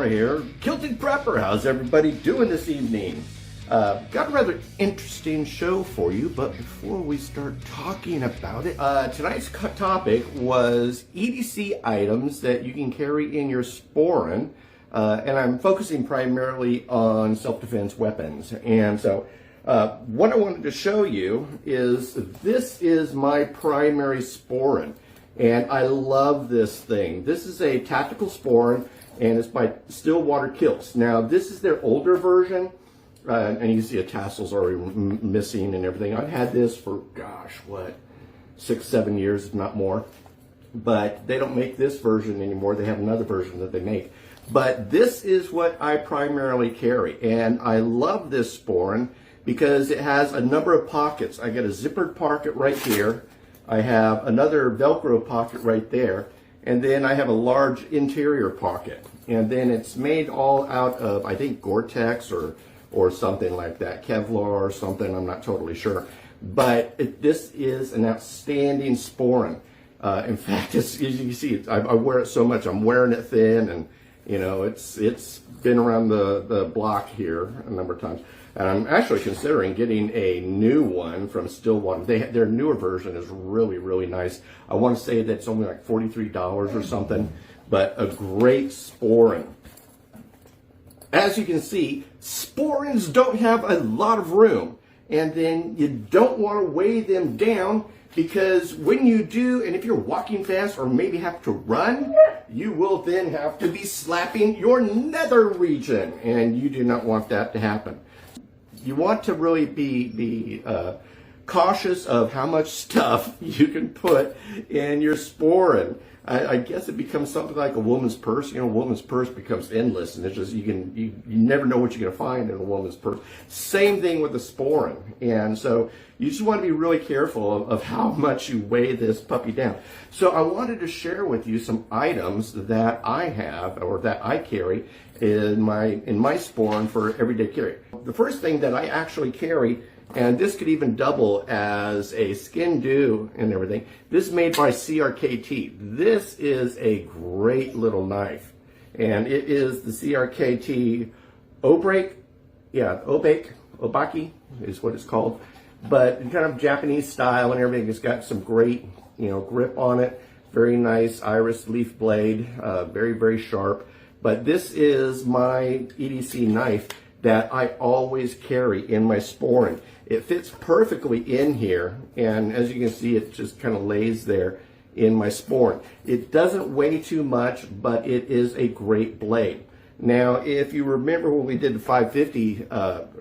Mhor here, Kilted Prepper. How's everybody doing this evening? Got a rather interesting show for you, but before we start talking about it, tonight's topic was EDC items that you can carry in your Sporran, and I'm focusing primarily on self-defense weapons. And so what I wanted to show you is this is my primary Sporran. And I love this thing. This is a tactical Sporran, and it's by Stillwater Kilts. Now, this is their older version, and you see the tassels already missing and everything. I've had this for, gosh, what, 6-7 years, if not more. But they don't make this version anymore. They have another version that they make. But this is what I primarily carry, and I love this Sporran because it has a number of pockets. I get a zippered pocket right here. I have another Velcro pocket right there, and then I have a large interior pocket. And then it's made all out of, I think, Gore-Tex or something like that, Kevlar or something, I'm not totally sure. But this is an outstanding Sporran. In fact, as you can see, I wear it so much, I'm wearing it thin, and you know, it's been around the block here a number of times. And I'm actually considering getting a new one from Stillwater. Their newer version is really, really nice. I want to say that's only like $43 or something, but a great Sporran. As you can see, Sporrans don't have a lot of room, and then you don't want to weigh them down, because when you do, and if you're walking fast or maybe have to run, you will then have to be slapping your nether region, and you do not want that to happen. You want to really be cautious of how much stuff you can put in your Sporran. I guess it becomes something like a woman's purse. You know, a woman's purse becomes endless, and it's just you never know what you're going to find in a woman's purse. Same thing with the Sporran, and so you just want to be really careful of how much you weigh this puppy down. So I wanted to share with you some items that I have or that I carry in my Sporran for everyday carry. The first thing that I actually carry, and this could even double as a skin dew and everything, this is made by CRKT. This is a great little knife, and it is the CRKT Obaki is what it's called, but kind of Japanese style and everything. It's got some great, grip on it. Very nice iris leaf blade, very, very sharp. But this is my EDC knife that I always carry in my Sporran. It fits perfectly in here, and as you can see, it just kind of lays there in my Sporran. It doesn't weigh too much, but it is a great blade. Now, if you remember when we did the 550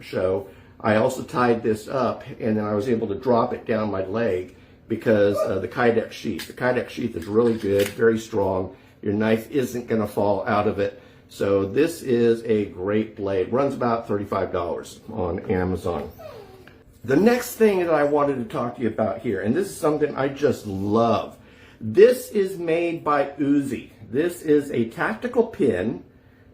show, I also tied this up, and then I was able to drop it down my leg because the Kydex sheath. The Kydex sheath is really good, very strong. Your knife isn't going to fall out of it. So this is a great blade. Runs about $35 on Amazon. The next thing that I wanted to talk to you about here, and this is something I just love. This is made by Uzi. This is a tactical pin,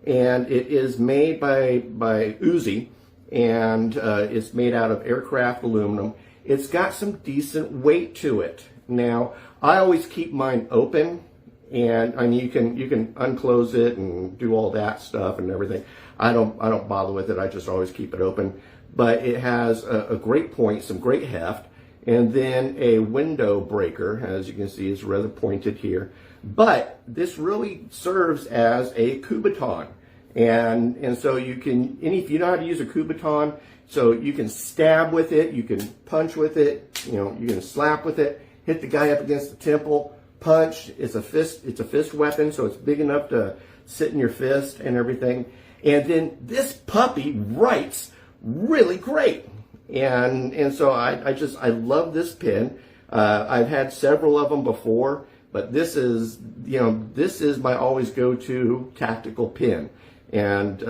and it is made by Uzi, and it's made out of aircraft aluminum. It's got some decent weight to it. Now, I always keep mine open, and you can unclose it and do all that stuff and everything. I don't bother with it. I just always keep it open. But it has a great point, some great heft, and then a window breaker. As you can see, it's rather pointed here. But this really serves as a Kubaton, and so you can, and if you know how to use a Kubaton, so you can stab with it, you can punch with it, you can slap with it, hit the guy up against the temple. Punch. It's a fist weapon, so it's big enough to sit in your fist and everything. And then this puppy writes really great, and so I love this pin. I've had several of them before, but this is my always go-to tactical pin. And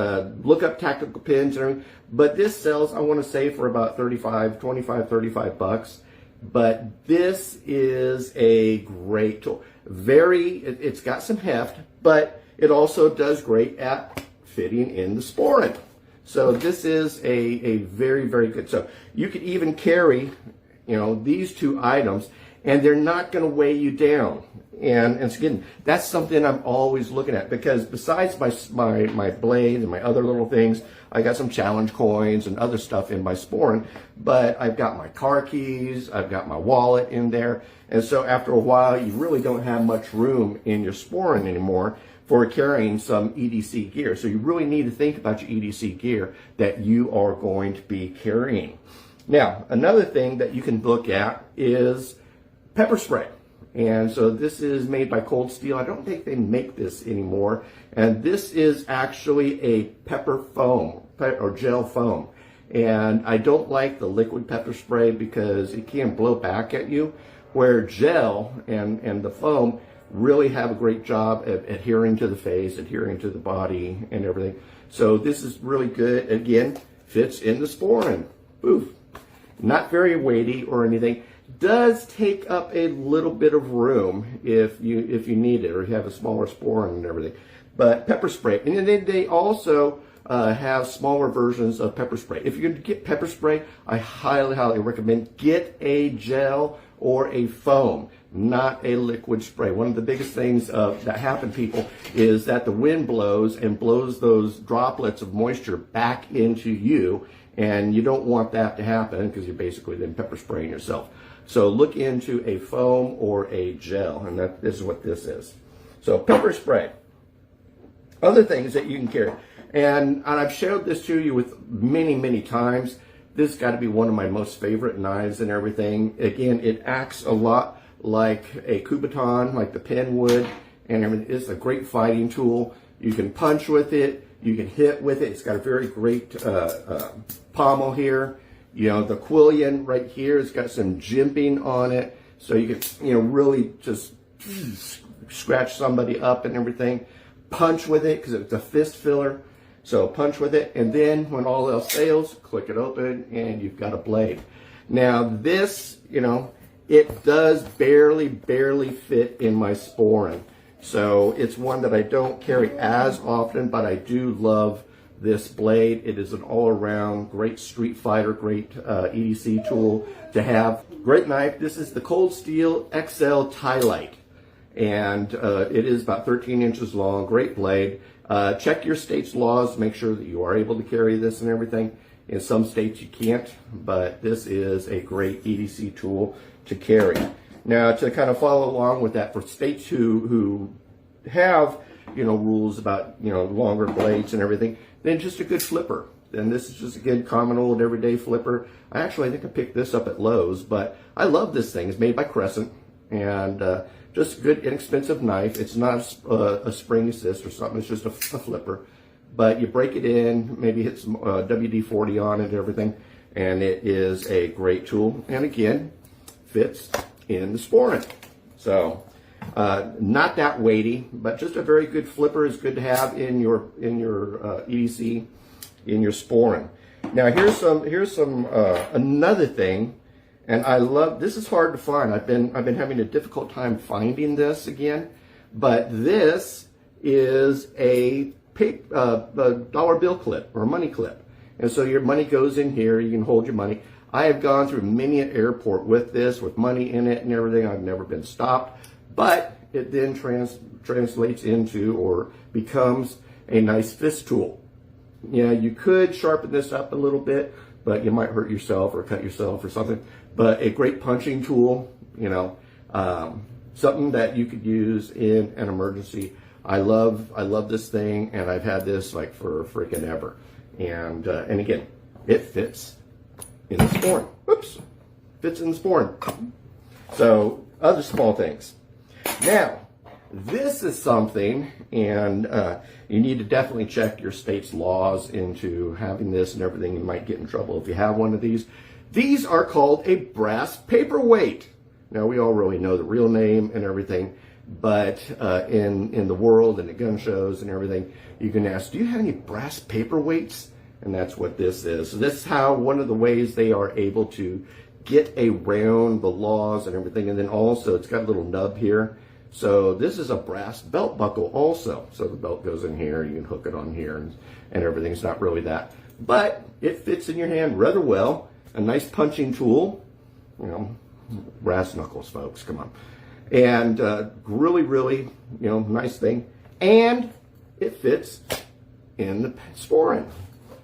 look up tactical pins and everything. But this sells, I want to say, for about $35 But this is a great tool. It's got some heft, but it also does great at fitting in the Sporran. So this is a very, very good. So you could even carry, these two items, and they're not going to weigh you down. And again, that's something I'm always looking at, because besides my blade and my other little things, I got some challenge coins and other stuff in my Sporran, but I've got my car keys, I've got my wallet in there. And so after a while, you really don't have much room in your Sporran anymore for carrying some EDC gear. So you really need to think about your EDC gear that you are going to be carrying. Now, another thing that you can look at is pepper spray. And so this is made by Cold Steel. I don't think they make this anymore. And this is actually a pepper foam, or gel foam. And I don't like the liquid pepper spray because it can blow back at you, where gel and the foam really have a great job at adhering to the face, adhering to the body and everything. So this is really good. Again, fits in the Sporran. Oof. Not very weighty or anything. Does take up a little bit of room if you need it, or you have a smaller Sporran and everything. But pepper spray, and then they also have smaller versions of pepper spray. If you're going to get pepper spray, I highly recommend get a gel or a foam, not a liquid spray. One of the biggest things that happen, people, is that the wind blows and blows those droplets of moisture back into you, and you don't want that to happen because you're basically then pepper spraying yourself. So look into a foam or a gel, and this is what this is. So pepper spray. Other things that you can carry, and I've showed this to you with many times. This has got to be one of my most favorite knives and everything. Again, it acts a lot like a Kubotan, like the pen would, and everything. It's a great fighting tool. You can punch with it, you can hit with it. It's got a very great pommel here. You know, the quillion right here has got some jimping on it, so you can, really just scratch somebody up and everything. Punch with it because it's a fist filler. So punch with it, and then when all else fails, click it open, and you've got a blade. Now this, it does barely fit in my Sporran. So it's one that I don't carry as often, but I do love this blade. It is an all-around great street fighter, great EDC tool to have. Great knife. This is the Cold Steel XL Tylite, and it is about 13 inches long. Great blade. Check your state's laws. Make sure that you are able to carry this and everything. In some states you can't, but this is a great EDC tool to carry. Now, to kind of follow along with that, for states who have rules about longer blades and everything, then just a good flipper. And this is just a good common old everyday flipper. I think I picked this up at Lowe's, but I love this thing. It's made by Crescent, and just a good inexpensive knife. It's not a spring assist or something. It's just a flipper. But you break it in, maybe hit some WD-40 on it and everything, and it is a great tool. And again, fits in the Sporran. So not that weighty, but just a very good flipper. Is good to have in your EDC, in your Sporran. Now here's some another thing, and I love this. Is hard to find. I've been having a difficult time finding this again, but this is a dollar bill clip or a money clip, and so your money goes in here. You can hold your money. I have gone through many an airport with this, with money in it and everything. I've never been stopped, but it then translates into or becomes a nice fist tool. Yeah, you could sharpen this up a little bit, but you might hurt yourself or cut yourself or something. But a great punching tool, something that you could use in an emergency. I love this thing, and I've had this like for freaking ever. And again, it fits in the Sporran. Whoops, fits in the Sporran. So other small things. Now, this is something, and you need to definitely check your state's laws into having this and everything. You might get in trouble if you have one of these. These are called a brass paperweight. Now, we all really know the real name and everything, but in the world and the gun shows and everything, you can ask, do you have any brass paperweights? And that's what this is. So this is how one of the ways they are able to get around the laws and everything. And then also, it's got a little nub here. So this is a brass belt buckle also. So the belt goes in here, you can hook it on here and everything. It's not really that. But it fits in your hand rather well. A nice punching tool. Brass knuckles, folks, come on. And really, really, nice thing. And it fits in the Sporran.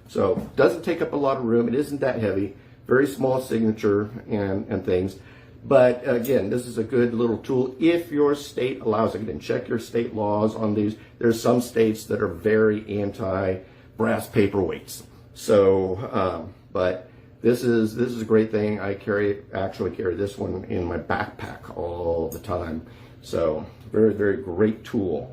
So doesn't take up a lot of room. It isn't that heavy. Very small signature and things. But again, this is a good little tool if your state allows it. And check your state laws on these. There's some states that are very anti brass paperweights. So, but this is a great thing. I actually carry this one in my backpack all the time. So very, very great tool.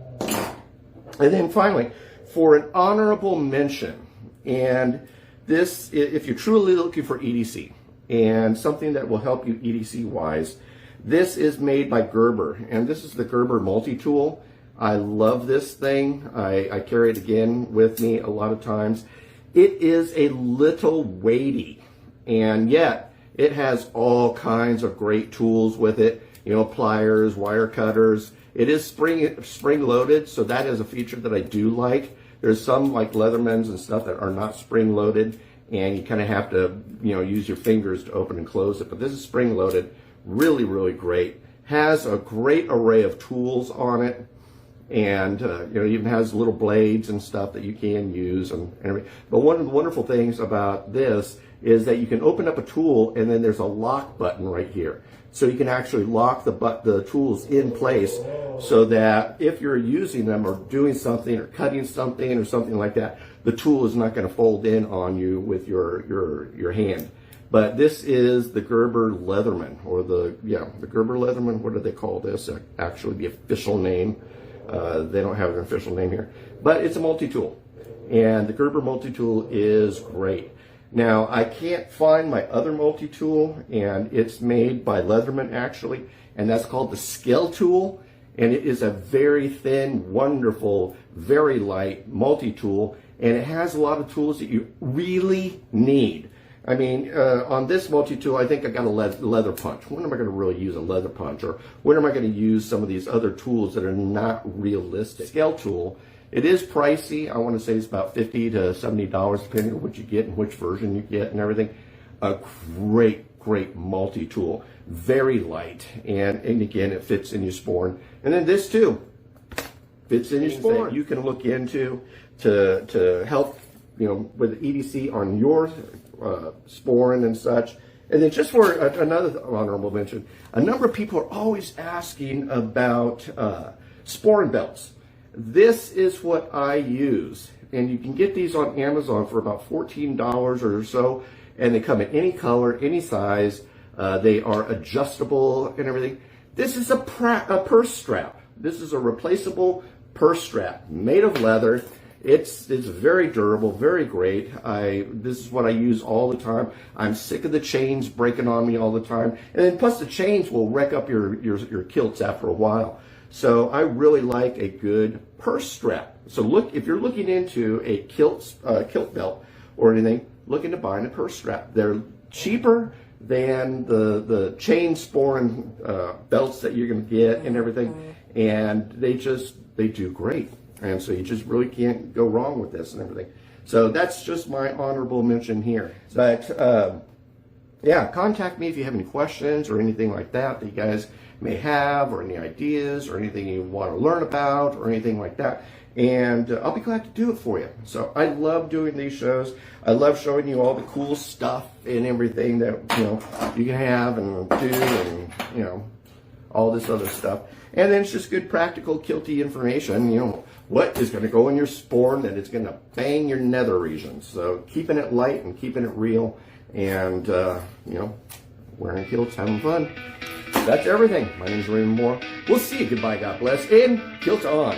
And then finally, for an honorable mention, and this, if you're truly looking for EDC and something that will help you EDC wise, this is made by Gerber, and this is the Gerber multi-tool. I love this thing. I carry it again with me a lot of times. It is a little weighty, and yet it has all kinds of great tools with it. Pliers, wire cutters. It is spring loaded, so that is a feature that I do like. There's some like Leathermans and stuff that are not spring loaded, and you kind of have to, use your fingers to open and close it. But this is spring loaded, really, really great. Has a great array of tools on it, and even has little blades and stuff that you can use and everything. But one of the wonderful things about this is that you can open up a tool, and then there's a lock button right here. So you can actually lock the tools in place so that if you're using them or doing something or cutting something or something like that, the tool is not going to fold in on you with your hand. But this is the Gerber Leatherman, or the Gerber Leatherman. What do they call this? Actually, the official name. They don't have an official name here, but it's a multi-tool, and the Gerber multi-tool is great. Now, I can't find my other multi-tool, and it's made by Leatherman actually, and that's called the Scale Tool, and it is a very thin, wonderful, very light multi-tool, and it has a lot of tools that you really need. I mean, on this multi-tool, I think I got a leather punch. When am I going to really use a leather punch? Or when am I going to use some of these other tools that are not realistic? Scale tool, it is pricey. I want to say it's about $50 to $70, depending on what you get and which version you get and everything. A great, great multi-tool. Very light. And again, it fits in your Sporran. And then this too fits in your Sporran. You can look into to help, with EDC on your Sporran and such. And then just for another honorable mention, a number of people are always asking about Sporran belts. This is what I use, and you can get these on Amazon for about $14 or so, and they come in any color, any size. They are adjustable and everything. This is a purse strap. This is a replaceable purse strap made of leather. It's very durable, very great. This is what I use all the time. I'm sick of the chains breaking on me all the time, and then plus the chains will wreck up your kilts after a while. So I really like a good purse strap. So look, if you're looking into a kilt belt or anything, look into buying a purse strap. They're cheaper than the chain Sporran belts that you're going to get and everything, and they do great. And so you just really can't go wrong with this and everything. So that's just my honorable mention here. But yeah, contact me if you have any questions or anything like that you guys may have, or any ideas or anything you want to learn about or anything like that. And I'll be glad to do it for you. So I love doing these shows. I love showing you all the cool stuff and everything that you can have and do, and all this other stuff. And then it's just good practical kilty information, what is going to go in your Sporran that is going to bang your nether regions. So keeping it light and keeping it real, and wearing kilts, having fun. That's everything. My name is Raymond Mhor. We'll see you. Goodbye, God bless, and kilt on.